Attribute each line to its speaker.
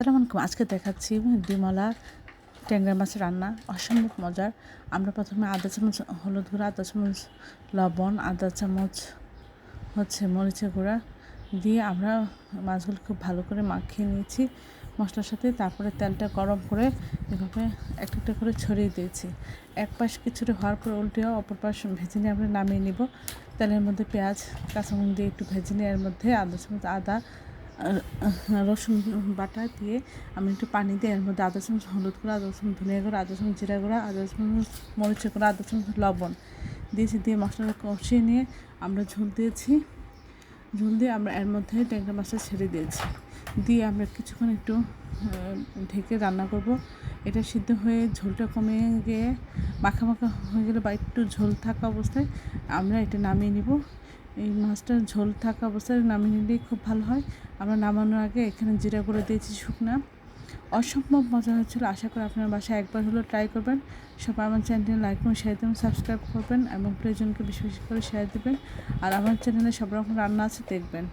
Speaker 1: আসসালামু আলাইকুম। আজকে দেখাচ্ছি ডিমওয়ালা ট্যাংরা মাছের রান্না, অসম্ভব মজার। আমরা প্রথমে আধা চামচ হলুদ গুঁড়া, আধা চামচ লবণ, আধা চামচ মরিচের গুঁড়া দিয়ে আমরা মাছগুলো খুব ভালো করে মাখিয়ে নিয়েছি মশলার সাথে। তারপরে তেলটা গরম করে এভাবে একটা একটা করে ছড়িয়ে দিয়েছি। এক পাশ কিছুটা হওয়ার পর উল্টেও অপর পাশ ভেজে নিয়ে আমরা নামিয়ে নিব। তেলের মধ্যে পেঁয়াজ কাঁচামরিচ দিয়ে একটু ভেজে নিয়ে এর মধ্যে আধা চামচ আদা রসুন বাটা দিয়ে আমি একটু পানি দিয়ে এর মধ্যে আধা চামচ হলুদ গুঁড়া, আধা চামচ ধনিয়া গুঁড়া, আধা চামচ জিরা গুঁড়া, আধা চামচ মরিচের গুঁড়া, আধা চামচ লবণ দিয়েছি। দিয়ে মশলাটা কষিয়ে নিয়ে আমরা ঝোল দিয়ে আমরা এর মধ্যে ট্যাংরা মাছটা ছেড়ে দিয়েছি। দিয়ে আমরা কিছুক্ষণ একটু ঢেকে রান্না করব। এটা সিদ্ধ হয়ে ঝোলটা কমে গিয়ে মাখা মাখা হয়ে গেলে বা একটু ঝোল থাকা অবস্থায় আমরা এটা নামিয়ে নিব। এই মাছটার ঝোল থাকা অবস্থায় নামিয়ে নিলেই খুব ভালো হয়। আমরা নামানোর আগে এখানে জিরা গুঁড়ো দিয়েছি শুকনা। অসম্ভব মজা হচ্ছিল। আশা করি আপনার বাসায় একবার হলেও ট্রাই করবেন। সবাই আমার চ্যানেলটি লাইক এবং শেয়ার দেবেন, সাবস্ক্রাইব করবেন এবং প্রিয়জনকে বেশি বেশি করে শেয়ার দেবেন। আর আমার চ্যানেলে সব রকম রান্না আছে, দেখবেন।